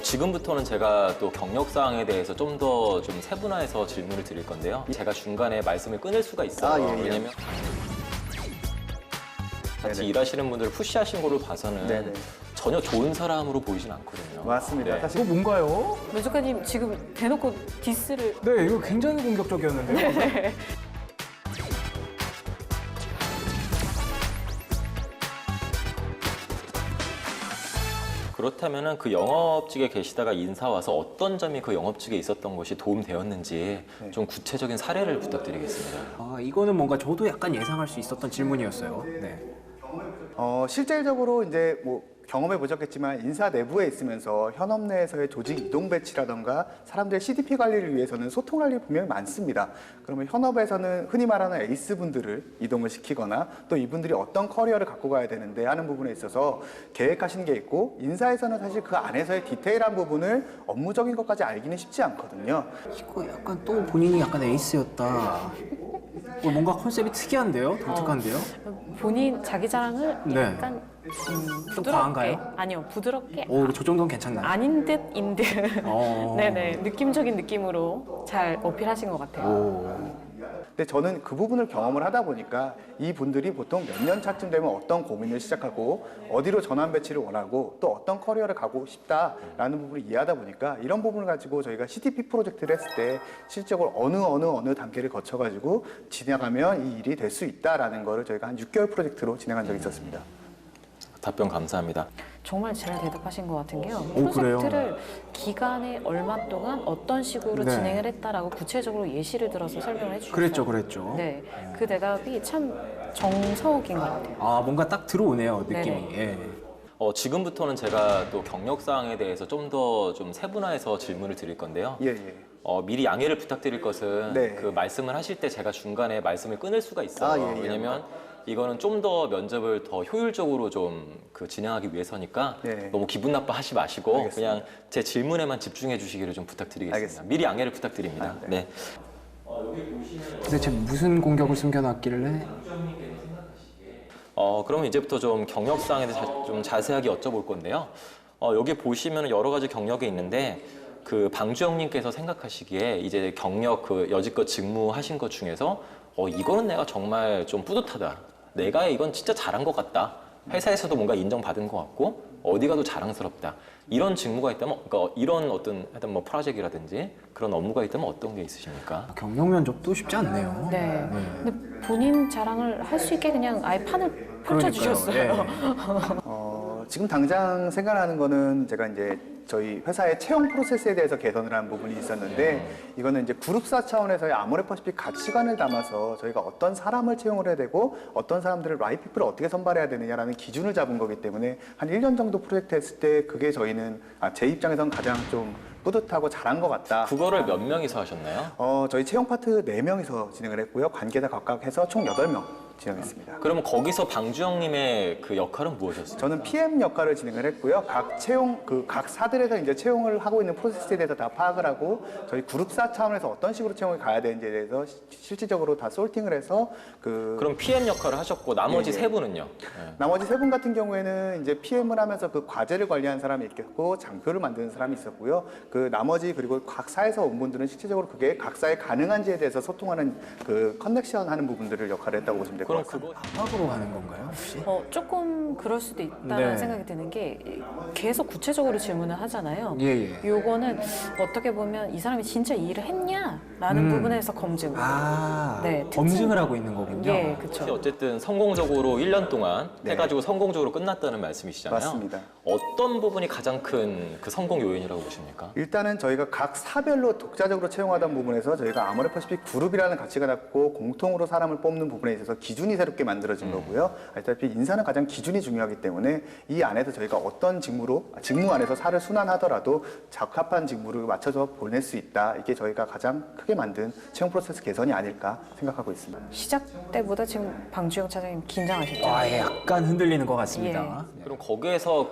지금부터는 제가 또 경력사항에 대해서 좀 더 좀 세분화해서 질문을 드릴 건데요. 제가 중간에 말씀을 끊을 수가 있어요. 예, 예. 왜냐면 같이 네네. 일하시는 분들을 푸시하신 걸로 봐서는 네네. 전혀 좋은 사람으로 보이진 않거든요. 맞습니다. 네. 사실 이거 뭔가요? 면 작가님 지금 대놓고 디스를 네, 이거 굉장히 공격적이었는데요. 그렇다면은 그 영업직에 계시다가 인사 와서 어떤 점이 그 영업직에 있었던 것이 도움되었는지 좀 구체적인 사례를 부탁드리겠습니다. 이거는 뭔가 저도 약간 예상할 수 있었던 질문이었어요. 네. 실질적으로 이제 뭐 경험해 보셨겠지만 인사 내부에 있으면서 현업 내에서의 조직 이동 배치라던가 사람들의 CDP 관리를 위해서는 소통할 일이 분명히 많습니다. 그러면 현업에서는 흔히 말하는 에이스 분들을 이동을 시키거나 또 이분들이 어떤 커리어를 갖고 가야 되는데 하는 부분에 있어서 계획하시는 게 있고, 인사에서는 사실 그 안에서의 디테일한 부분을 업무적인 것까지 알기는 쉽지 않거든요. 이거 약간 또 본인이 약간 에이스였다. 뭔가 컨셉이 특이한데요? 독특한데요? 본인 자기 자랑을 네. 약간 부드럽게 과한가요? 아니요 부드럽게 저 정도는 괜찮나요? 아닌 듯인 듯 어. 네네 느낌적인 느낌으로 잘 어필하신 것 같아요. 근데 저는 그 부분을 경험을 하다 보니까 이 분들이 보통 몇 년 차쯤 되면 어떤 고민을 시작하고 어디로 전환 배치를 원하고 또 어떤 커리어를 가고 싶다라는 부분을 이해하다 보니까 이런 부분을 가지고 저희가 CTP 프로젝트를 했을 때 실질적으로 어느 단계를 거쳐가지고 진행하면 이 일이 될 수 있다라는 거를 저희가 한 6개월 프로젝트로 진행한 적이 있었습니다. 답변 감사합니다. 정말 잘 대답하신 것 같은 게요. 그래요? 프로젝트를 기간에 얼마 동안 어떤 식으로 네. 진행을 했다라고 구체적으로 예시를 들어서 설명을 해주셨어요. 그랬죠. 네, 그 대답이 참 정석인 것 같아요. 뭔가 딱 들어오네요, 느낌이. 네네. 예. 지금부터는 제가 또 경력사항에 대해서 좀 더 좀 세분화해서 질문을 드릴 건데요. 예. 미리 양해를 부탁드릴 것은 네. 그 말씀을 하실 때 제가 중간에 말씀을 끊을 수가 있어요. 예. 왜냐면 이거는 좀 더 면접을 더 효율적으로 좀 진행하기 위해서니까 네. 너무 기분 나빠하지 마시고 알겠습니다. 그냥 제 질문에만 집중해 주시기를 좀 부탁드리겠습니다. 알겠습니다. 미리 양해를 부탁드립니다. 네. 도대체 무슨 공격을 숨겨놨길래? 그럼 이제부터 좀 경력사항에 대해서 좀 자세하게 여쭤볼 건데요. 여기 보시면 여러 가지 경력이 있는데 그 방주영님께서 생각하시기에 이제 경력 그 여지껏 직무하신 것 중에서 이거는 내가 정말 좀 뿌듯하다. 내가 이건 진짜 잘한 것 같다. 회사에서도 뭔가 인정받은 것 같고 어디 가도 자랑스럽다. 이런 직무가 있다면, 그러니까 이런 어떤 하여튼 뭐 프로젝트라든지 그런 업무가 있다면 어떤 게 있으십니까? 경력 면접도 쉽지 않네요. 네. 근데 본인 자랑을 할 수 있게 그냥 아예 판을 펼쳐주셨어요. 그러니까요. 지금 당장 생각나는 거는 제가 이제 저희 회사의 채용 프로세스에 대해서 개선을 한 부분이 있었는데, 이거는 이제 그룹사 차원에서의 아모레퍼시픽 가치관을 담아서 저희가 어떤 사람을 채용을 해야 되고 어떤 사람들을 라이피플을 어떻게 선발해야 되느냐라는 기준을 잡은 거기 때문에 한 1년 정도 프로젝트 했을 때 그게 저희는 제 입장에선 가장 좀 뿌듯하고 잘한 것 같다. 그거를 몇 명이서 하셨나요? 저희 채용 파트 4명이서 진행을 했고요. 관계자 각각 해서 총 8명 진행했습니다. 그러면 거기서 방주영님의 그 역할은 무엇이었어요? 저는 PM 역할을 진행을 했고요. 각 사들에서 이제 채용을 하고 있는 프로세스에 대해서 다 파악을 하고 저희 그룹사 차원에서 어떤 식으로 채용이 가야 되는지에 대해서 실질적으로 다 솔팅을 해서 그럼 PM 역할을 하셨고 나머지 예. 세 분은요? 네. 나머지 3분 같은 경우에는 이제 PM을 하면서 그 과제를 관리하는 사람이 있겠고 장표를 만드는 사람이 있었고요. 그 나머지 그리고 각 사에서 온 분들은 실질적으로 그게 각 사에 가능한지에 대해서 소통하는 그 커넥션 하는 부분들을 역할을 했다고 보시면 될 것 그럼 같습니다. 그거 압박으로 가는 건가요, 혹시? 조금 그럴 수도 있다는 네. 생각이 드는 게 계속 구체적으로 질문을 하잖아요. 예. 요거는 어떻게 보면 이 사람이 진짜 이 일을 했냐라는 부분에서 검증. 네, 검증을 하고 있는 거군요. 예, 그렇죠. 어쨌든 성공적으로 1년 동안 해가지고 성공적으로 끝났다는 말씀이시잖아요. 맞습니다. 어떤 부분이 가장 큰 그 성공 요인이라고 보십니까? 일단은 저희가 각 사별로 독자적으로 채용하던 부분에서 저희가 아모레퍼시픽 그룹이라는 가치가 갖고 공통으로 사람을 뽑는 부분에 있어서 기준이 새롭게 만들어진 거고요. 알다시피 인사는 가장 기준이 중요하기 때문에 이 안에서 저희가 어떤 직무 안에서 사를 순환하더라도 적합한 직무를 맞춰서 보낼 수 있다. 이게 저희가 가장 크게 만든 채용 프로세스 개선이 아닐까 생각하고 있습니다. 시작 때보다 지금 방주영 차장님 긴장하셨죠? 약간 흔들리는 것 같습니다. 그럼 거기에서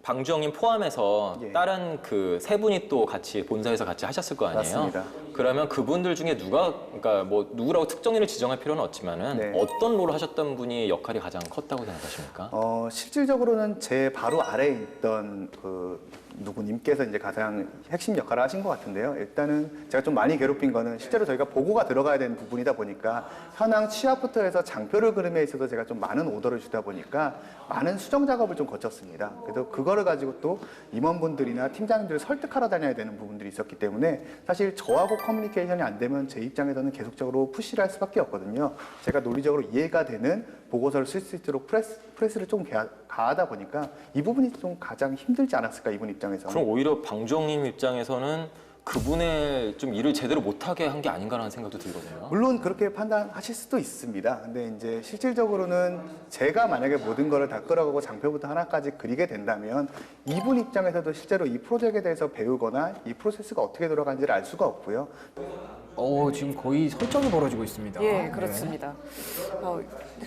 방주영님 포함해서 예. 다른 그 세 분이 또 같이 본사에서 같이 하셨을 거 아니에요? 맞습니다. 그러면 그분들 중에 누가, 그러니까 뭐 누구라고 특정인을 지정할 필요는 없지만은 네. 어떤 롤을 하셨던 분이 역할이 가장 컸다고 생각하십니까? 실질적으로는 제 바로 아래에 있던 그 누구님께서 이제 가장 핵심 역할을 하신 것 같은데요. 일단은 제가 좀 많이 괴롭힌 거는 실제로 저희가 보고가 들어가야 되는 부분이다 보니까 현황 취합부터 해서 장표를 그림에 있어서 제가 좀 많은 오더를 주다 보니까 많은 수정 작업을 좀 거쳤습니다. 그래서 그거를 가지고 또 임원분들이나 팀장님들을 설득하러 다녀야 되는 부분들이 있었기 때문에 사실 저하고 커뮤니케이션이 안 되면 제 입장에서는 계속적으로 푸시를 할 수밖에 없거든요. 제가 논리적으로 이해가 되는 보고서를 쓸 수 있도록 프레스를 좀 가하다 보니까 이 부분이 좀 가장 힘들지 않았을까, 이분 입장에서는. 그럼 오히려 방주영님 입장에서는 그분의 좀 일을 제대로 못하게 한 게 아닌가라는 생각도 들거든요. 물론 그렇게 판단하실 수도 있습니다. 근데 이제 실질적으로는 제가 만약에 모든 거를 다 끌어가고 장표부터 하나까지 그리게 된다면 이분 입장에서도 실제로 이 프로젝트에 대해서 배우거나 이 프로세스가 어떻게 돌아가는지를 알 수가 없고요. 지금 거의 설전이 벌어지고 있습니다. 예, 그렇습니다.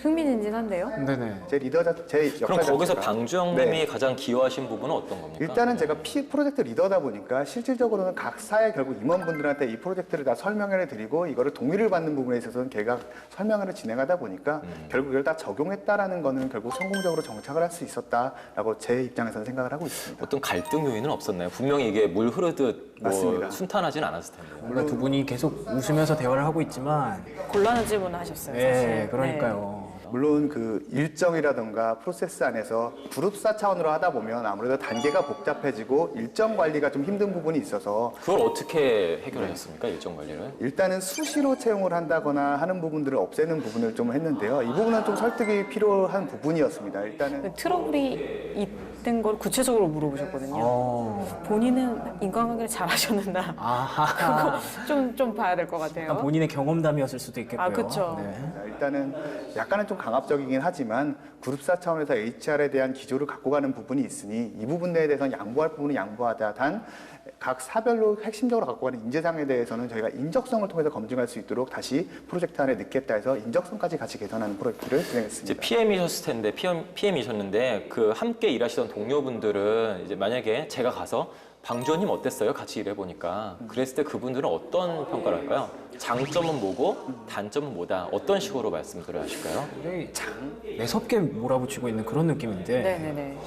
흥미진진한데요. 네. 네네. 제 제 역할 그럼 거기서 자체가- 방주영님이 네. 가장 기여하신 부분은 어떤 겁니까? 일단은 제가 프로젝트 리더다 보니까 실질적으로는 각 사의 결국 임원분들한테 이 프로젝트를 다 설명을 해드리고 이거를 동의를 받는 부분에 있어서는 걔가 설명을 진행하다 보니까 결국 이걸 다 적용했다라는 거는 결국 성공적으로 정착을 할 수 있었다라고 제 입장에서는 생각을 하고 있습니다. 어떤 갈등 요인은 없었나요? 분명히 이게 물 흐르듯 뭐 맞습니다. 순탄하진 않았을 텐데. 원래 두 분이 계속 웃으면서 대화를 하고 있지만, 곤란한 질문을 하셨어요. 네, 사실. 그러니까요. 물론 그 일정이라던가 프로세스 안에서 그룹사 차원으로 하다 보면 아무래도 단계가 복잡해지고 일정 관리가 좀 힘든 부분이 있어서 그걸 어떻게 해결하셨습니까? 일정 관리를? 일단은 수시로 채용을 한다거나 하는 부분들을 없애는 부분을 좀 했는데요. 이 부분은 좀 설득이 필요한 부분이었습니다. 일단은 네. 트러블이 있던 걸 구체적으로 물어보셨거든요. 본인은 인간관계를 잘하셨는가? 아하. 좀 봐야 될 것 같아요. 약간 본인의 경험담이었을 수도 있겠고요. 아, 그쵸. 네. 일단은 약간은 좀 강압적이긴 하지만 그룹사 차원에서 HR에 대한 기조를 갖고 가는 부분이 있으니 이 부분에 대해서는 양보할 부분은 양보하다. 단 각 사별로 핵심적으로 갖고 가는 인재상에 대해서는 저희가 인적성을 통해서 검증할 수 있도록 다시 프로젝트 안에 넣겠다 해서 인적성까지 같이 개선하는 프로젝트를 이제 진행했습니다. PM이셨을 텐데 PM이셨는데 그 함께 일하시던 동료분들은 이제 만약에 제가 가서 방주원님 어땠어요? 같이 일해 보니까 그랬을 때 그분들은 어떤 평가를 할까요? 장점은 뭐고 단점은 뭐다? 어떤 식으로 말씀들을 하실까요? 굉장히 매섭게 몰아붙이고 있는 그런 느낌인데. 네네네.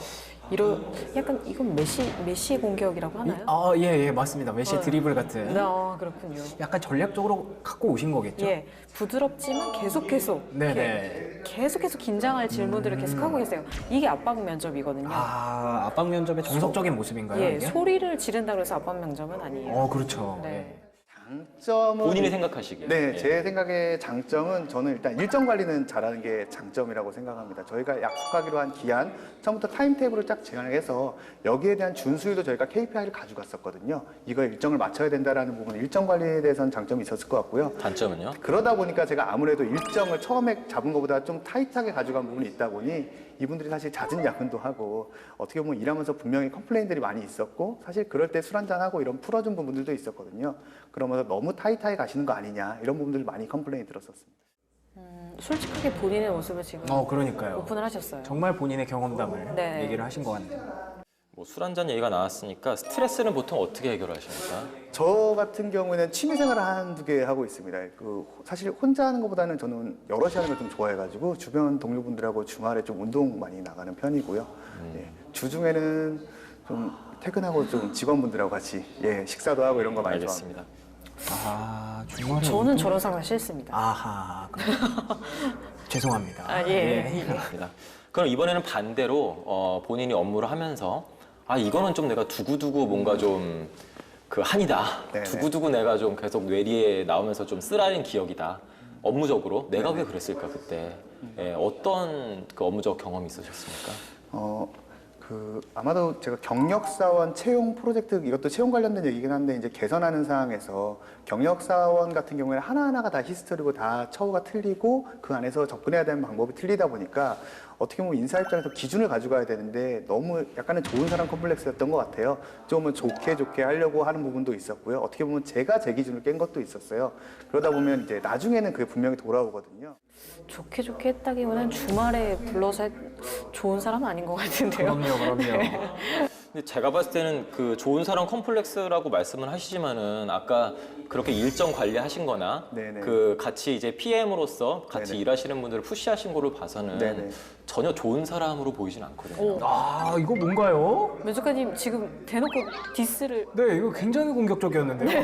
약간 이건 메시 공격이라고 하나요? 예, 맞습니다. 메시 드리블 같은. 네, 그렇군요. 약간 전략적으로 갖고 오신 거겠죠? 예, 부드럽지만 계속 네네. 계속 긴장할 질문들을 계속 하고 계세요. 이게 압박 면접이거든요. 압박 면접의 정석적인 모습인가요? 예, 이게? 소리를 지른다고 해서 압박 면접은 아니에요. 그렇죠. 네. 장점은 본인이 생각하시기에. 네, 예. 제 생각의 장점은 저는 일단 일정 관리는 잘하는 게 장점이라고 생각합니다. 저희가 약속하기로 한 기한, 처음부터 타임테이블을 쫙 제안해서 여기에 대한 준수율도 저희가 KPI를 가져갔었거든요. 이거 일정을 맞춰야 된다라는 부분, 일정 관리에 대해서는 장점이 있었을 것 같고요. 단점은요? 그러다 보니까 제가 아무래도 일정을 처음에 잡은 것보다 좀 타이트하게 가져간 부분이 있다 보니 이분들이 사실 잦은 야근도 하고 어떻게 보면 일하면서 분명히 컴플레인들이 많이 있었고 사실 그럴 때 술 한잔하고 이런 풀어준 부분들도 있었거든요. 그러면서 너무 타이트하게 가시는 거 아니냐 이런 부분들 많이 컴플레인이 들었었습니다. 솔직하게 본인의 모습을 지금 그러니까요. 오픈을 하셨어요. 정말 본인의 경험담을 네. 얘기를 하신 것 같네요. 뭐 술 한잔 얘기가 나왔으니까 스트레스는 보통 어떻게 해결하십니까? 저 같은 경우에는 취미생활을 한두 개 하고 있습니다. 사실 혼자 하는 것보다는 저는 여럿이 하는 걸 좀 좋아해가지고 주변 동료분들하고 주말에 좀 운동 많이 나가는 편이고요. 예, 주중에는 좀 퇴근하고 좀 직원분들하고 같이 식사도 하고 이런 거 많이 좋아합니다. 알겠습니다. 주말에 저는 저런 상사 싫습니다. 죄송합니다. 예. 알겠습니다. 그럼 이번에는 반대로 본인이 업무를 하면서 이거는 좀 내가 두고두고 뭔가 좀 그 한이다. 네네. 두고두고 내가 좀 계속 뇌리에 나오면서 좀 쓰라린 기억이다. 업무적으로 내가 왜 그랬을까 그때 어떤 그 업무적 경험이 있으셨습니까? 아마도 제가 경력사원 채용 프로젝트, 이것도 채용 관련된 얘기긴 한데, 이제 개선하는 상황에서 경력사원 같은 경우에는 하나하나가 다 히스토리고 다 처우가 틀리고 그 안에서 접근해야 되는 방법이 틀리다 보니까 어떻게 보면 인사 입장에서 기준을 가져가야 되는데 너무 약간은 좋은 사람 컴플렉스였던 것 같아요. 좀은 좋게 하려고 하는 부분도 있었고요. 어떻게 보면 제가 제 기준을 깬 것도 있었어요. 그러다 보면 이제 나중에는 그게 분명히 돌아오거든요. 좋게 했다기보다는 주말에 불러서 좋은 사람 아닌 것 같은데요. 그럼요. 근데 제가 봤을 때는 그 좋은 사람 컴플렉스라고 말씀을 하시지만은 아까 그렇게 일정 관리하신 거나 네네. 그 같이 이제 PM으로서 같이 네네. 일하시는 분들을 푸시하신 거를 봐서는 네네. 전혀 좋은 사람으로 보이진 않거든요. 아, 이거 뭔가요? 면 작가님 지금 대놓고 디스를 네, 이거 굉장히 공격적이었는데요.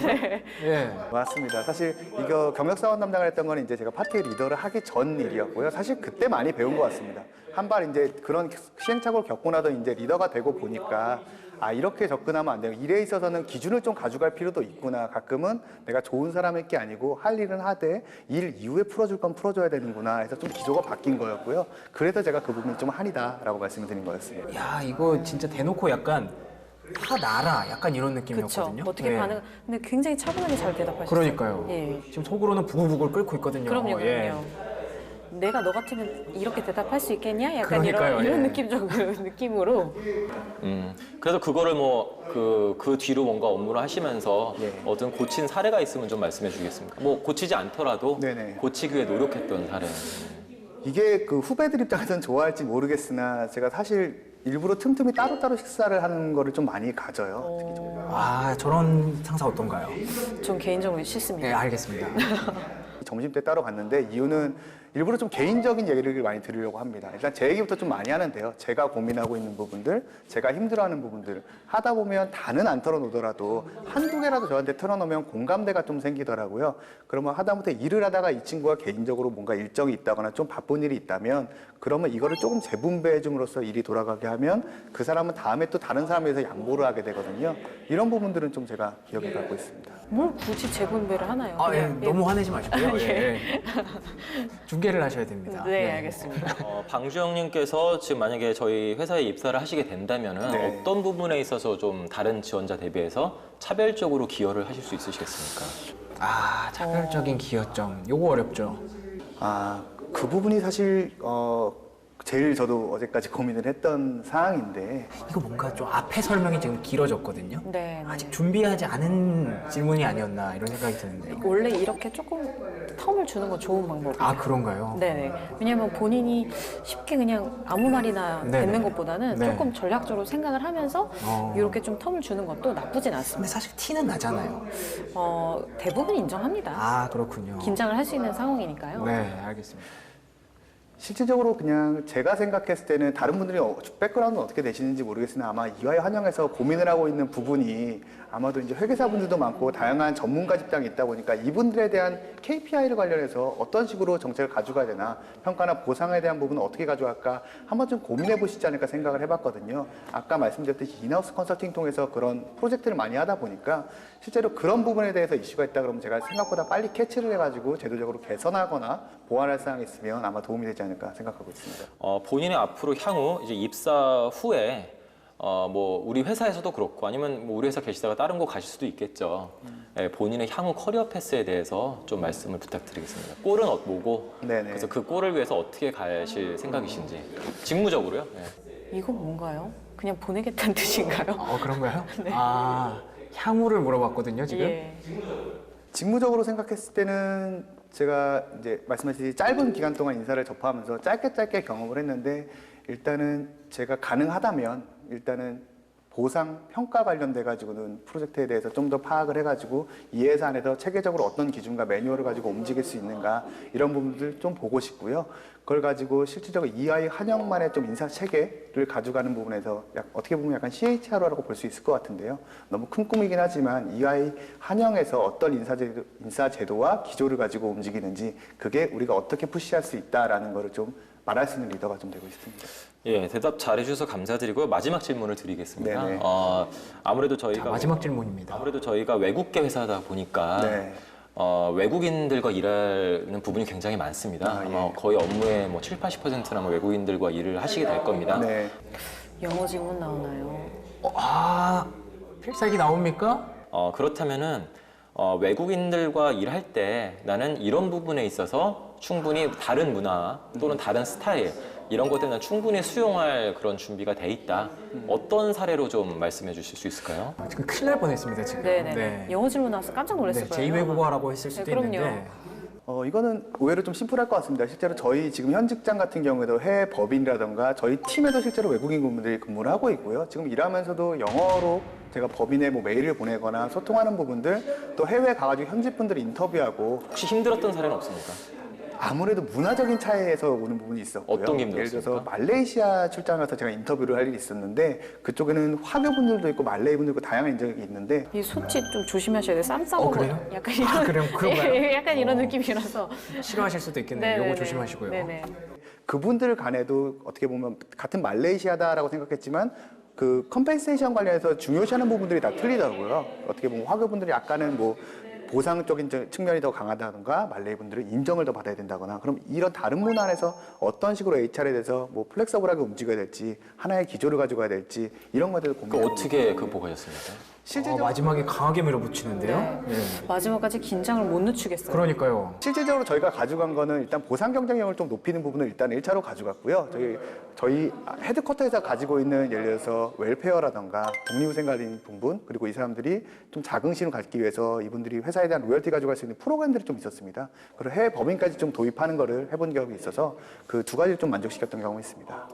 예. 맞습니다. 사실 이거 경력사원 담당을 했던 건 이제 제가 파트의 리더를 하기 전 일이었고요. 사실 그때 많이 배운 것 같습니다. 한 발 이제 그런 시행착오를 겪고 나서 이제 리더가 되고 보니까 아, 이렇게 접근하면 안 돼요. 일에 있어서는 기준을 좀 가져갈 필요도 있구나. 가끔은 내가 좋은 사람일 게 아니고 할 일은 하되 일 이후에 풀어줄 건 풀어줘야 되는구나 해서 좀 기조가 바뀐 거였고요. 그래서 제가 그 부분이 좀 한이다라고 말씀을 드린 거였습니다. 야, 이거 진짜 대놓고 약간 다 나라 약간 이런 그렇죠. 느낌이었거든요. 어떻게 예. 반응? 근데 굉장히 차분하게 잘 대답하셨어요. 그러니까요. 예. 지금 속으로는 부글부글 끓고 있거든요. 그럼요, 그럼요. 예. 내가 너 같으면 이렇게 대답할 수 있겠냐? 약간 그러니까요, 이런 예. 느낌적 느낌으로. 그래서 그거를 뭐 그 뒤로 뭔가 업무를 하시면서 예. 어떤 고친 사례가 있으면 좀 말씀해 주겠습니까? 뭐 고치지 않더라도 네네. 고치기 위해 노력했던 사례. 이게 그 후배들 입장에서는 좋아할지 모르겠으나 제가 사실 일부러 틈틈이 따로따로 식사를 하는 거를 좀 많이 가져요. 특히 좀. 아, 저런 상사 어떤가요? 전 개인적으로 싫습니다. 네, 알겠습니다. 점심 때 따로 갔는데 이유는 일부러 좀 개인적인 얘기를 많이 들으려고 합니다. 일단 제 얘기부터 좀 많이 하는데요. 제가 고민하고 있는 부분들, 제가 힘들어하는 부분들 하다 보면 다는 안 털어놓더라도 한두 개라도 저한테 털어놓으면 공감대가 좀 생기더라고요. 그러면 하다못해 일을 하다가 이 친구가 개인적으로 뭔가 일정이 있다거나 좀 바쁜 일이 있다면 그러면 이거를 조금 재분배해 줌으로써 일이 돌아가게 하면 그 사람은 다음에 또 다른 사람에 대해서 양보를 하게 되거든요. 이런 부분들은 좀 제가 기억에 갖고 있습니다. 뭘 굳이 재분배를 하나요? 아, 예, 그냥, 너무 화내지 마시고요. 예. 중계를 하셔야 됩니다. 네, 알겠습니다. 방주영님께서 지금 만약에 저희 회사에 입사를 하시게 된다면은 네. 어떤 부분에 있어서 좀 다른 지원자 대비해서 차별적으로 기여를 하실 수 있으시겠습니까? 아, 차별적인 기여점. 요거 어렵죠. 아, 그 부분이 사실 제일 저도 어제까지 고민을 했던 사항인데 이거 뭔가 좀 앞에 설명이 지금 길어졌거든요. 네, 아직 준비하지 않은 질문이 아니었나 이런 생각이 드는데요. 원래 이렇게 조금 텀을 주는 건 좋은 방법이에요. 아, 그런가요? 네네. 왜냐면 본인이 쉽게 그냥 아무 말이나 네네. 뱉는 것보다는 네. 조금 전략적으로 생각을 하면서 이렇게 좀 텀을 주는 것도 나쁘진 근데 않습니다. 사실 티는 나잖아요. 대부분 인정합니다. 아, 그렇군요. 긴장을 할 수 있는 상황이니까요. 네, 알겠습니다. 실질적으로 그냥 제가 생각했을 때는 다른 분들이 백그라운드는 어떻게 되시는지 모르겠으나 아마 이화에 환영해서 고민을 하고 있는 부분이 아마도 이제 회계사분들도 많고 다양한 전문가 집단이 있다 보니까 이분들에 대한 KPI를 관련해서 어떤 식으로 정책을 가져가야 되나 평가나 보상에 대한 부분은 어떻게 가져갈까 한번 좀 고민해 보시지 않을까 생각을 해봤거든요. 아까 말씀드렸듯이 인하우스 컨설팅 통해서 그런 프로젝트를 많이 하다 보니까 실제로 그런 부분에 대해서 이슈가 있다 그러면 제가 생각보다 빨리 캐치를 해가지고 제도적으로 개선하거나 보완할 사항이 있으면 아마 도움이 되지 않을까 생각하고 있습니다. 본인의 앞으로 향후 이제 입사 후에 뭐 우리 회사에서도 그렇고 아니면 뭐 우리 회사 계시다가 다른 곳 가실 수도 있겠죠. 예, 본인의 향후 커리어 패스에 대해서 좀 말씀을 부탁드리겠습니다. 골은 뭐고 네네. 그래서 그 골을 위해서 어떻게 가실 생각이신지 직무적으로요. 예. 이거 뭔가요? 그냥 보내겠다는 뜻인가요? 그런가요? 아, 향후를 물어봤거든요, 지금. 예. 직무적으로 생각했을 때는 제가 이제 말씀하신 짧은 기간 동안 인사를 접하면서 짧게 경험을 했는데 일단은 제가 가능하다면 일단은 보상, 평가 관련돼 가지고는 프로젝트에 대해서 좀 더 파악을 해가지고 이 회사 안에서 체계적으로 어떤 기준과 매뉴얼을 가지고 움직일 수 있는가 이런 부분들 좀 보고 싶고요. 그걸 가지고 실질적으로 EY 한영만의 좀 인사 체계를 가져가는 부분에서 어떻게 보면 약간 CHRO라고 볼 수 있을 것 같은데요. 너무 큰 꿈이긴 하지만 EY 한영에서 어떤 인사 제도와 기조를 가지고 움직이는지 그게 우리가 어떻게 푸시할 수 있다라는 거를 좀 말할 수 있는 리더가 좀 되고 싶습니다. 예, 대답 잘해주셔서 감사드리고요. 마지막 질문을 드리겠습니다. 네네. 아무래도 자, 저희가 마지막 질문입니다. 아무래도 저희가 외국계 회사다 보니까 네. 외국인들과 일하는 부분이 굉장히 많습니다. 아, 예. 아마 거의 업무의 뭐 7, 80%는 아마 외국인들과 일을 하시게 될 겁니다. 네. 영어 질문 나오나요? 필살기 나옵니까? 그렇다면은 외국인들과 일할 때 나는 이런 부분에 있어서 충분히 다른 문화 또는 다른 스타일 이런 것들은 충분히 수용할 그런 준비가 돼 있다. 어떤 사례로 좀 말씀해 주실 수 있을까요? 지금 큰일 날 뻔했습니다, 지금. 네네. 영어 질문 나와서 깜짝 놀랐을 네, 거예요. 제2외국어라고 했을 수도 네, 그럼요. 있는데 이거는 의외로 좀 심플할 것 같습니다. 실제로 저희 지금 현 직장 같은 경우에도 해외 법인이라던가 저희 팀에도 실제로 외국인 분들이 근무를 하고 있고요. 지금 일하면서도 영어로 제가 법인에 뭐 메일을 보내거나 소통하는 부분들, 또 해외 가가지고 현지 분들 인터뷰하고, 혹시 힘들었던 사례는 없습니까? 아무래도 문화적인 차이에서 오는 부분이 있었고요. 어떤 게 예를 들어서 힘들었습니까? 말레이시아 출장 가서 제가 인터뷰를 할 일이 있었는데, 그쪽에는 화교 분들도 있고 말레이 분들도 있고 다양한 인종이 있는데, 이 소치 좀 조심하셔야 돼요. 쌈 싸고 그래요? 약간 이런 그래요? 그런가요? 예, 약간 이런 느낌이라서. 싫어하실 수도 있겠네요. 네네네. 요거 조심하시고요. 네네. 그분들 간에도 어떻게 보면 같은 말레이시아다라고 생각했지만 그 컴펜세이션 관련해서 중요시하는 부분들이 다 틀리더라고요. 어떻게 보면 화교분들이 약간은 뭐 보상적인 측면이 더 강하다던가 말레이 분들은 인정을 더 받아야 된다거나, 그럼 이런 다른 문화 안에서 어떤 식으로 HR에 대해서 뭐 플렉서블하게 움직여야 될지, 하나의 기조를 가지고 가야 될지, 이런 것들을 그 고민합니다. 어떻게 극복하셨습니까? 실질적으로 마지막에 강하게 밀어붙이는데요. 네. 마지막까지 긴장을 못 늦추겠어요. 그러니까요. 실질적으로 저희가 가져간 거는 일단 보상 경쟁력을 좀 높이는 부분을 일단 1차로 가져갔고요. 저희 헤드쿼터에서 가지고 있는 예를 들어서 웰페어라던가 독립후생관리 부분, 그리고 이 사람들이 좀 자긍심을 갖기 위해서 이분들이 회사에 대한 로열티 가져갈 수 있는 프로그램들이 좀 있었습니다. 그리고 해외 법인까지 좀 도입하는 거를 해본 경험이 있어서 그 두 가지를 좀 만족시켰던 경험이 있습니다.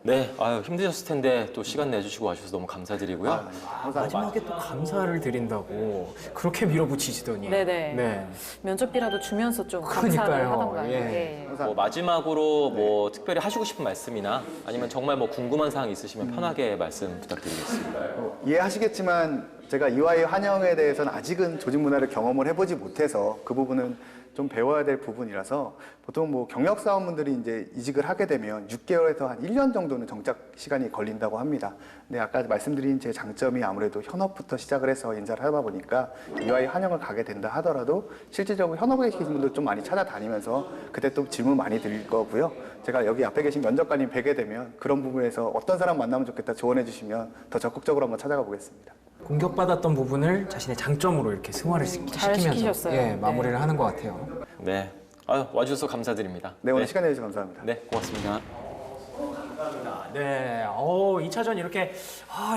네, 아유 힘드셨을 텐데 또 시간 내주시고 와주셔서 너무 감사드리고요. 감사합니다. 마지막에 또 감사를 드린다고 그렇게 밀어붙이시더니. 네네. 네. 면접비라도 주면서 좀 감사를 그러니까요. 하던가. 예. 뭐 마지막으로 뭐 특별히 하시고 싶은 말씀이나 아니면 정말 뭐 궁금한 사항 있으시면 편하게 말씀 부탁드리겠습니다. 이해하시겠지만 제가 EY 환영에 대해서는 아직은 조직 문화를 경험을 해보지 못해서 그 부분은 좀 배워야 될 부분이라서, 보통 뭐 경력 사원분들이 이제 이직을 하게 되면 6개월에서 한 1년 정도는 정착 시간이 걸린다고 합니다. 근데 아까 말씀드린 제 장점이 아무래도 현업부터 시작을 해서 인사를 하다 보니까 EY 환영을 가게 된다 하더라도 실질적으로 현업에 계신 분들 좀 많이 찾아다니면서 그때 또 질문 많이 드릴 거고요. 제가 여기 앞에 계신 면접관님 뵈게 되면 그런 부분에서 어떤 사람 만나면 좋겠다 조언해 주시면 더 적극적으로 한번 찾아가 보겠습니다. 공격받았던 부분을 자신의 장점으로 이렇게 승화를 잘 시키면서 시키셨어요. 예, 네. 마무리를 하는 것 같아요. 네, 아유 와주셔서 감사드립니다. 네, 오늘 시간 내주셔서 감사합니다. 네, 고맙습니다. 네, 2차전 이렇게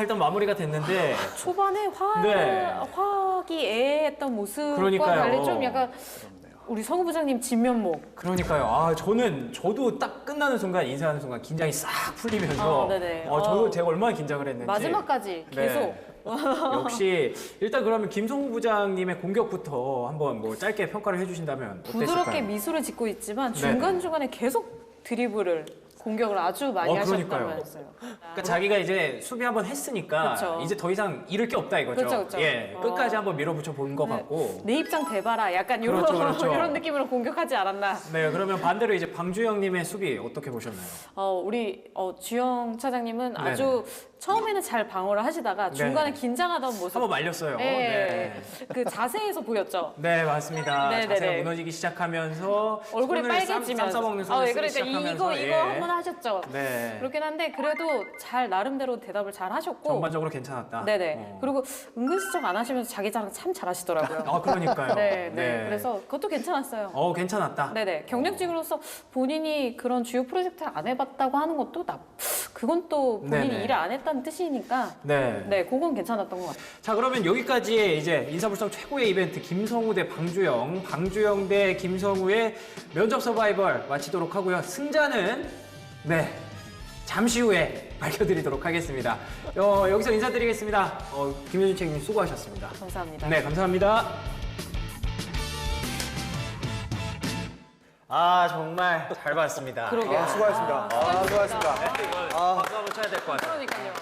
일단 마무리가 됐는데 초반에 네. 화기애애했던 모습과 그러니까요. 달리 좀 약간 우리 성우 부장님 진면목. 그러니까요. 저도 딱 끝나는 순간, 인사하는 순간 긴장이 싹 풀리면서 네네. 저도 제가 얼마나 긴장을 했는지 마지막까지 네. 계속. 역시 일단 그러면 김성우 부장님의 공격부터 한번 뭐 짧게 평가를 해주신다면 부드럽게 어땠을까요? 미소를 짓고 있지만 네. 중간중간에 계속 드리블을 공격을 아주 많이 그러니까요. 하셨다면서요. 그러니까 자기가 이제 수비 한번 했으니까 그쵸. 이제 더 이상 잃을 게 없다 이거죠. 그쵸, 그쵸. 예, 끝까지 한번 밀어붙여 본 것 같고. 내 입장 대봐라. 약간 이런 그렇죠. 이런 느낌으로 공격하지 않았나. 네, 그러면 반대로 이제 방주영님의 수비 어떻게 보셨나요? 우리 주영 차장님은 아주 처음에는 잘 방어를 하시다가 중간에 긴장하던 모습. 한번 말렸어요. 네. 네. 그 자세에서 보였죠. 네, 맞습니다. 네네네. 자세가 무너지기 시작하면서 얼굴이 손을 빨개지면서. 싸먹는 손을 쓰기 그러니까 시작하면서 이거 한번 하셨죠. 네. 그렇긴 한데 그래도 잘 나름대로 대답을 잘 하셨고. 전반적으로 괜찮았다. 네네. 그리고 은근슬쩍 안 하시면서 자기 자랑 참 잘하시더라고요. 그러니까요. 네. 그래서 그것도 괜찮았어요. 괜찮았다. 네네. 경력직으로서 본인이 그런 주요 프로젝트를 안 해봤다고 하는 것도 그건 또 본인이 네네. 일을 안 했다는 뜻이니까. 네. 네, 그건 괜찮았던 것 같아요. 자, 그러면 여기까지의 이제 인사불성 최고의 이벤트 김성우 대 방주영, 방주영 대 김성우의 면접 서바이벌 마치도록 하고요. 승자는 잠시 후에 밝혀드리도록 하겠습니다. 여기서 인사드리겠습니다. 김효준 책임님 수고하셨습니다. 감사합니다. 네, 감사합니다. 정말 잘 봤습니다. 그러게요. 수고하셨습니다. 수고하셨습니다. 박수 한번 쳐야 될 것 같아요. 그러니까요.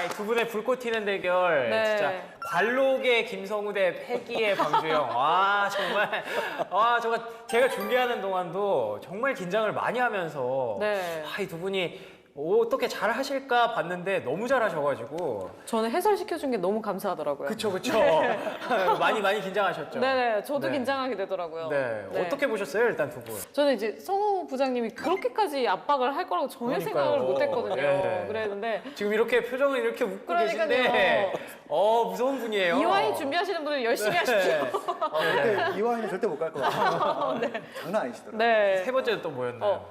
이 두 분의 불꽃 튀는 대결. 네. 진짜 관록의 김성우 대 패기의 방주영. 정말. 제가 준비하는 동안도 정말 긴장을 많이 하면서 네. 이 두 분이 어떻게 잘 하실까 봤는데 너무 잘 하셔가지고. 저는 해설시켜준 게 너무 감사하더라고요. 그쵸. 많이 긴장하셨죠? 네네. 저도 네. 긴장하게 되더라고요. 네. 어떻게 보셨어요, 일단 두 분? 저는 이제 성우 부장님이 그렇게까지 압박을 할 거라고 전혀 그러니까요. 생각을 못 했거든요. 예. 그랬는데 지금 이렇게 표정을 이렇게 웃고 그러니까요. 계신데 무서운 분이에요. 이화이 준비하시는 분들 열심히 하십시오. 절대 이화이는 절대 못 갈 것 같아요. 장난 아니시더라고요. 네. 세 번째는 또 뭐였나요?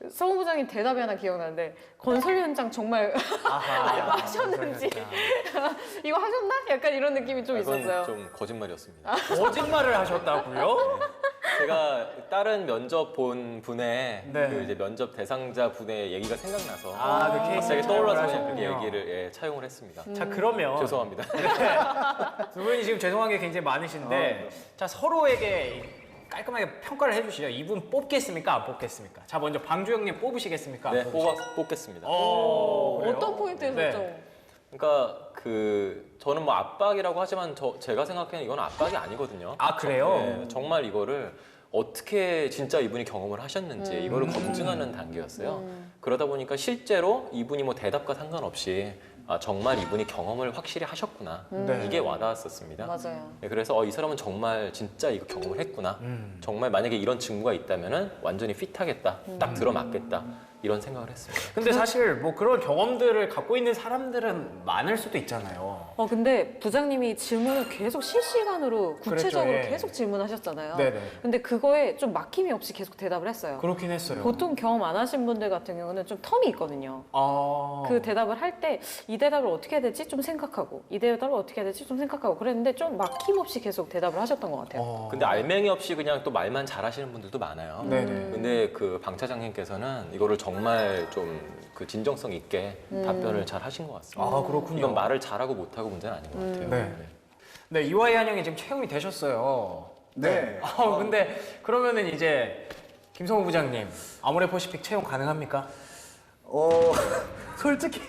성우 부장님 대답이 하나 기억나는데 건설 현장 정말 하셨는지 이거 하셨나? 약간 이런 느낌이 좀 이건 있었어요. 좀 거짓말이었습니다. 거짓말을 하셨다고요? 제가 다른 면접 본 분의 네. 그 이제 면접 대상자 분의 얘기가 생각나서 그 케이스 갑자기 떠올라서 그냥 하셨군요. 그렇게 얘기를 차용을 했습니다. 자, 그러면 죄송합니다. 두 분이 지금 죄송한 게 굉장히 많으신데 자, 서로에게 깔끔하게 평가를 해주시죠. 이분 뽑겠습니까? 안 뽑겠습니까? 자, 먼저 방주영님 뽑으시겠습니까? 안 네, 뽑으시겠습니까? 뽑겠습니다. 그래요? 어떤 포인트에서 네. 좀 그러니까 저는 뭐 압박이라고 하지만 제가 생각하기에는 이건 압박이 아니거든요. 아, 그래요? 네, 정말 이거를 어떻게 진짜 이분이 경험을 하셨는지 이거를 검증하는 단계였어요. 그러다 보니까 실제로 이분이 뭐 대답과 상관없이 정말 이분이 경험을 확실히 하셨구나. 네. 이게 와닿았었습니다. 맞아요. 네, 그래서 이 사람은 정말 진짜 이거 경험을 했구나. 정말 만약에 이런 직무가 있다면은 완전히 핏하겠다. 딱 들어맞겠다. 이런 생각을 했습니다. 근데 사실 뭐 그런 경험들을 갖고 있는 사람들은 많을 수도 있잖아요. 근데 부장님이 질문을 계속 실시간으로 구체적으로 그랬죠, 예. 계속 질문하셨잖아요. 네네. 근데 그거에 좀 막힘이 없이 계속 대답을 했어요. 그렇긴 했어요. 보통 경험 안 하신 분들 같은 경우는 좀 텀이 있거든요. 아... 그 대답을 할 때 이 대답을 어떻게 해야 될지 좀 생각하고 이 대답을 어떻게 해야 될지 좀 생각하고 그랬는데 좀 막힘없이 계속 대답을 하셨던 것 같아요. 근데 알맹이 없이 그냥 또 말만 잘하시는 분들도 많아요. 네네. 근데 그 방 차장님께서는 이거를 정말 좀 그 진정성 있게 답변을 잘 하신 것 같습니다. 아, 그렇군요. 이건 말을 잘하고 못하고 문제는 아닌 것 같아요. 네. 네, 이화희 한영이 지금 채용이 되셨어요. 네. 근데 그러면은 이제 김성우 부장님, 아모레퍼시픽 채용 가능합니까? 솔직히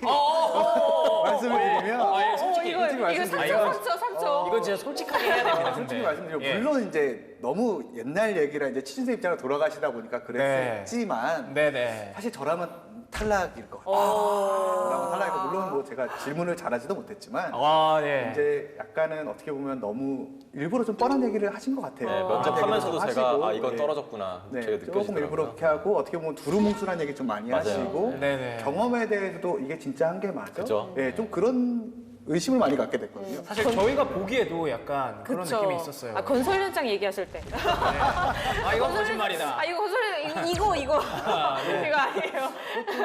말씀을 드리면 예, 솔직히 이거 말씀드리면 상처. 이건 진짜 솔직하게 해야 됩니다. 근데. 솔직히 말씀드리면 예. 물론 이제 너무 옛날 얘기라 이제 취준생 입장으로 돌아가시다 보니까 그랬지만 네네. 사실 저라면 탈락일 것 같아요. 저라면 탈락이고 물론 뭐 제가 질문을 잘하지도 못했지만 네. 이제 약간은 어떻게 보면 너무 일부러 좀 뻔한 얘기를 하신 것 같아요. 네, 뻔한 면접하면서도 얘기를 제가 하시고, 이건 예. 떨어졌구나 네, 제가 조금 느껴지더라고요. 일부러 그렇게 하고 어떻게 보면 두루뭉술한 얘기 좀 많이 맞아요. 하시고 네네. 경험에 대해서도 이게 진짜 한 게 맞아? 그죠. 예, 좀 그런 의심을 많이 갖게 됐거든요. 사실 저희가 보기에도 약간 그런 그쵸. 느낌이 있었어요. 건설 현장 얘기하실 때. 이건 거짓말이다. 이거 건설 이거 이거 아니에요.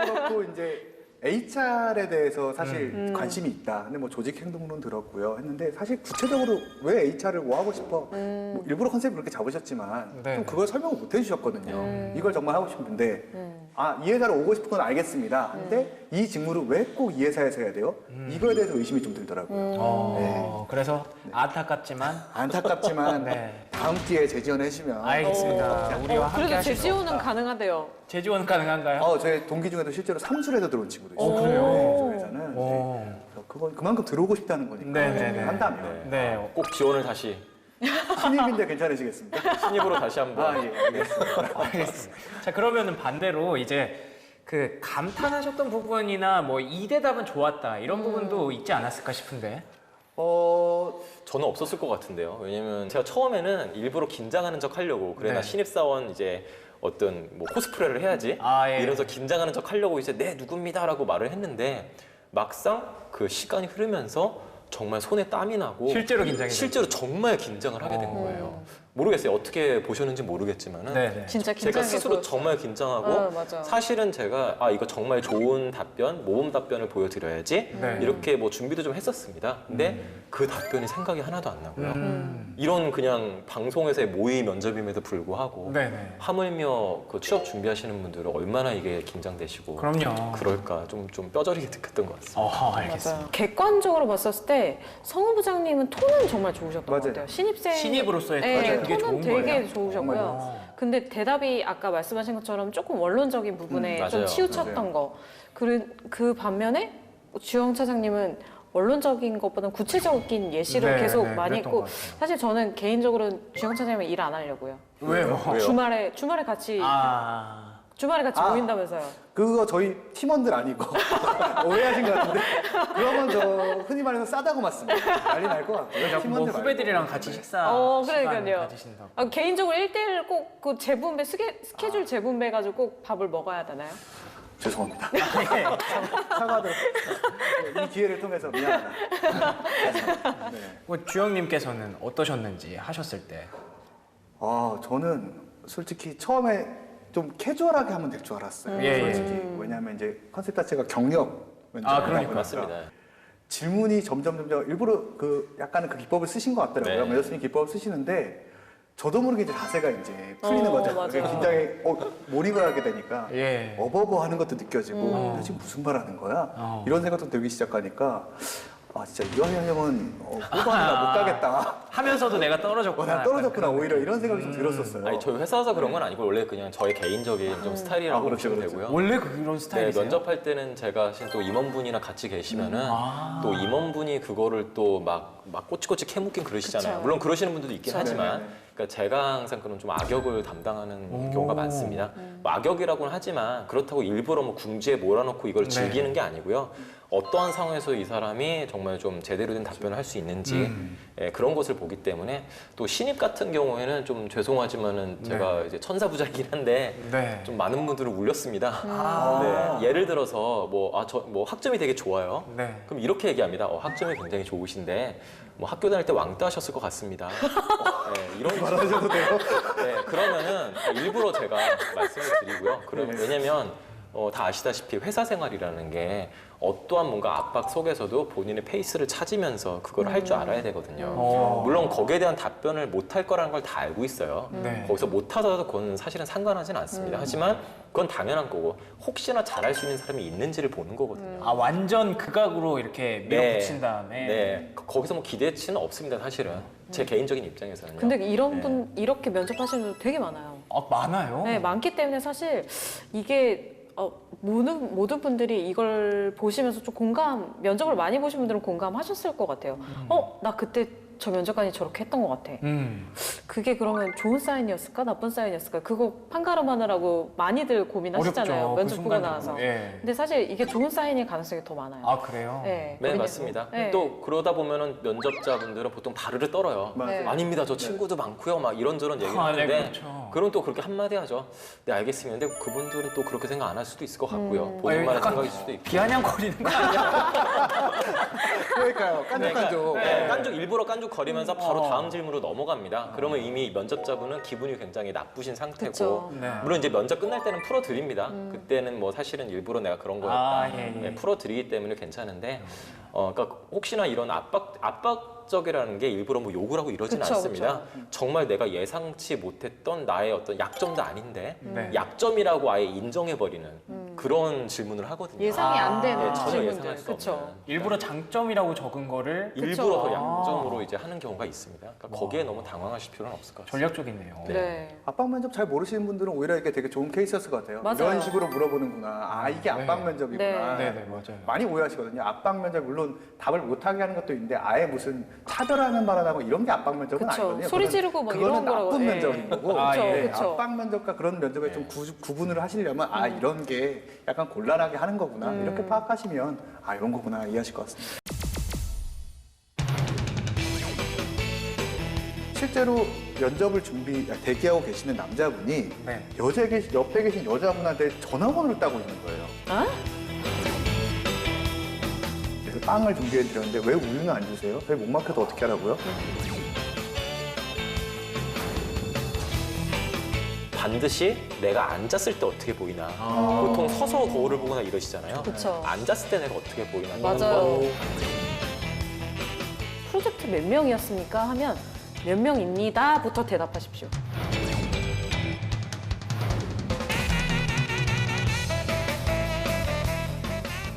그렇고 이제 HR에 대해서 사실 관심이 있다. 근데 뭐 조직 행동론 들었고요. 했는데 사실 구체적으로 왜 HR을 뭐 하고 싶어? 뭐 일부러 컨셉을 그렇게 잡으셨지만 네. 좀 그걸 설명을 못 해주셨거든요. 이걸 정말 하고 싶은데 이 회사로 오고 싶은 건 알겠습니다. 근데 이 직무를 왜 꼭 이 회사에서 해야 돼요? 이거에 대해서 의심이 좀 들더라고요. 그래서 안타깝지만 안타깝지만 네. 다음 기회에 재지원해 주시면 알겠습니다. 우리와 함께 그래도 하실 수 재지원은 없다. 가능하대요. 재지원 가능한가요? 저희 동기 중에도 실제로 삼술에서 들어온 친구도 있어요. 그래요? 네, 저 회사는. 오. 네. 그래서 그건 그만큼 들어오고 싶다는 거니까. 네네네. 한다면. 네. 꼭 지원을 다시 신입인데 괜찮으시겠습니까? 신입으로 다시 한번 예, 알겠습니다. 알겠습니다. 자, 그러면은 반대로 이제 그 감탄하셨던 부분이나 뭐 이 대답은 좋았다 이런 부분도 있지 않았을까 싶은데. 저는 없었을 것 같은데요. 왜냐면 제가 처음에는 일부러 긴장하는 척 하려고 그래 나 네. 신입사원 이제 어떤 뭐 코스프레를 해야지 예. 이러면서 긴장하는 척 하려고 이제 네 누굽니다라고 말을 했는데 막상 그 시간이 흐르면서 정말 손에 땀이 나고 실제로 긴장이 실제로 정말 긴장을 하게 된 거예요. 모르겠어요. 어떻게 보셨는지 모르겠지만은 네네. 진짜 제가 긴장해 스스로 보였어요. 정말 긴장하고 맞아. 사실은 제가 이거 정말 좋은 답변, 모범 답변을 보여드려야지 네. 이렇게 뭐 준비도 좀 했었습니다. 근데 그 답변이 생각이 하나도 안 나고요. 이런 그냥 방송에서의 모의 면접임에도 불구하고 네네. 하물며 그 취업 준비하시는 분들은 얼마나 이게 긴장되시고 그럼요. 그럴까 좀 뼈저리게 느꼈던 것 같습니다. 알겠습니다. 맞아요. 객관적으로 봤었을 때 성우 부장님은 톤은 정말 좋으셨던 것 맞아요. 같아요. 신입생 신입으로서의 네, 그게 톤은 좋은 되게 거예요? 좋으셨고요. 근데 대답이 아까 말씀하신 것처럼 조금 원론적인 부분에 좀 맞아요. 치우쳤던 맞아요. 거. 그 반면에 주영 차장님은 원론적인 것보다는 구체적인 예시를 네, 계속 네, 많이 그랬던 했고 것 같아요. 사실 저는 개인적으로 주영 차장님은 일 안 하려고요. 왜요? 왜요? 주말에 같이 주말에 같이 모인다면서요. 그거 저희 팀원들 아니고 오해하신 것 같은데 그러면 저 흔히 말해서 싸다고 맞습니다. 난리 날 것 같고요. 뭐 팀원들 후배들이랑 말고. 같이 식사 시간 그러니까요. 가지신다고. 개인적으로 1대1 꼭 그 재분배 스케줄 재분배해가지고 꼭 밥을 먹어야 되나요? 죄송합니다. 사과드립니다. 이 기회를 통해서 미안하다. 네. 뭐 주영님께서는 어떠셨는지 하셨을 때. 저는 솔직히 처음에 좀 캐주얼하게 하면 될 줄 알았어요. 예, 솔직히. 왜냐하면 이제 컨셉 자체가 경력 그러니까. 맞습니다. 질문이 점점 일부러 그 약간은 그 기법을 쓰신 것 같더라고요. 네. 매저스님 기법을 쓰시는데 저도 모르게 이제 자세가 이제 풀리는 거죠. 맞아요. 굉장히 몰입을 하게 되니까 예. 어버버하는 것도 느껴지고 내가 지금 무슨 말 하는 거야? 이런 생각도 들기 시작하니까 아 진짜 이왕이면 후반이나 못 가겠다. 하면서도 내가 떨어졌구나. 난 떨어졌구나 오히려 이런 생각이 좀 들었었어요. 아니 저희 회사에서 그런 건 아니고 원래 그냥 저의 개인적인 좀 스타일이라고 그렇죠, 보시면 그렇죠. 되고요. 원래 그런 네, 스타일이세요? 면접할 때는 제가 사실 또 임원분이랑 같이 계시면은 또 임원분이 그거를 또 막 꼬치꼬치 캐묻긴 그러시잖아요. 그쵸. 물론 그러시는 분들도 있긴 그쵸. 하지만 네네네. 그러니까 제가 항상 그런 좀 악역을 담당하는 경우가 많습니다. 뭐 악역이라고는 하지만 그렇다고 일부러 뭐 궁지에 몰아넣고 이걸 네. 즐기는 게 아니고요. 어떠한 상황에서 이 사람이 정말 좀 제대로 된 답변을 할 수 있는지 예, 그런 것을 보기 때문에 또 신입 같은 경우에는 좀 죄송하지만은 제가 이제 천사부자이긴 한데 네. 좀 많은 분들을 울렸습니다. 네, 예를 들어서 뭐 학점이 되게 좋아요. 네. 그럼 이렇게 얘기합니다. 학점이 굉장히 좋으신데 뭐 학교 다닐 때 왕따 하셨을 것 같습니다. 네, 이런 말하셔도 돼요? 네, 그러면은 일부러 제가 말씀을 드리고요. 왜냐면 다 아시다시피 회사 생활이라는 게 어떠한 뭔가 압박 속에서도 본인의 페이스를 찾으면서 그걸 할 줄 알아야 되거든요. 물론 거기에 대한 답변을 못 할 거라는 걸 다 알고 있어요. 네. 거기서 못 하더라도 그건 사실은 상관하진 않습니다. 하지만 그건 당연한 거고 혹시나 잘할 수 있는 사람이 있는지를 보는 거거든요. 아 완전 극악으로 이렇게 밀어붙인 다음에. 네, 거기서 뭐 기대치는 없습니다, 사실은. 제 개인적인 입장에서는요. 근데 이런 네. 분 이렇게 면접하시는 분들 되게 많아요. 많아요. 네, 많기 때문에 사실 이게 모든 분들이 이걸 보시면서 좀 면접을 많이 보신 분들은 공감하셨을 것 같아요. 나 그때 저 면접관이 저렇게 했던 것 같아. 그게 그러면 좋은 사인이었을까? 나쁜 사인이었을까? 그거 판가름하느라고 많이들 고민하시잖아요. 어렵죠. 면접 그 보고 순간적으로. 나와서. 예. 근데 사실 이게 좋은 사인일 가능성이 더 많아요. 아 그래요? 네, 네, 본인이- 맞습니다. 네. 또 그러다 보면은 면접자분들은 보통 바르르 떨어요. 맞아요. 아닙니다. 저 친구도 많고요. 막 이런저런 얘기를 아, 네, 하는데 그렇죠. 그럼 또 그렇게 한마디 하죠. 네, 알겠습니다. 근데 그분들은 또 그렇게 생각 안 할 수도 있을 것 같고요. 아니, 본인만의 약간 생각일 수도 있고. 비아냥거리는 거 아니야? 그러니까요. 깐족깐족. 네, 일부러 깐족 거리면서 바로 다음 질문으로 넘어갑니다. 그러면 이미 면접자분은 기분이 굉장히 나쁘신 상태고 그쵸. 네. 물론 이제 면접 끝날 때는 풀어드립니다. 그때는 뭐 사실은 일부러 내가 그런 거였다. 예, 예. 네, 풀어드리기 때문에 괜찮은데 그러니까 혹시나 이런 압박적이라는 게 일부러 뭐 욕을 하고 이러지는 그쵸, 않습니다. 정말 내가 예상치 못했던 나의 어떤 약점도 아닌데 네. 약점이라고 아예 인정해버리는 그런 질문을 하거든요. 예상이 안 되는 네, 전혀 질문들. 예상할 수 그쵸. 없는. 일부러 장점이라고 적은 거를 일부러 더 아. 양점으로 이제 하는 경우가 있습니다. 그러니까 거기에 너무 당황하실 필요는 없을 것 같습니다. 전략적이네요. 네. 압박 면접 잘 모르시는 분들은 오히려 이게 되게 좋은 케이스였을 것 같아요. 맞아요. 이런 식으로 물어보는구나. 이게 압박 면접이구나. 네, 네, 맞아요. 많이 오해하시거든요. 압박 면접 물론 답을 못하게 하는 것도 있는데 아예 무슨 차별하는 말 안 하고 이런 게 압박 면접은 그쵸. 아니거든요. 소리 그건- 지르고 뭐 그거는 이런 거라고, 나쁜 예. 면접인 거고 아, 예. 그쵸. 압박 면접과 그런 면접에 좀 구분을 하시려면 이런 게 약간 곤란하게 하는 거구나 이렇게 파악하시면 이런 거구나 이해하실 것 같습니다. 실제로 면접을 대기하고 계시는 남자분이 네. 옆에 계신 여자분한테 전화번호를 따고 있는 거예요. 그래서 빵을 준비해 드렸는데 왜 우유는 안 주세요? 저희 목 막혀도 어떻게 하라고요? 반드시 내가 앉았을 때 어떻게 보이나. 보통 서서 거울을 보거나 이러시잖아요. 그쵸. 앉았을 때 내가 어떻게 보이나. 맞아요. 프로젝트 몇 명이었습니까? 하면 몇 명입니다부터 대답하십시오.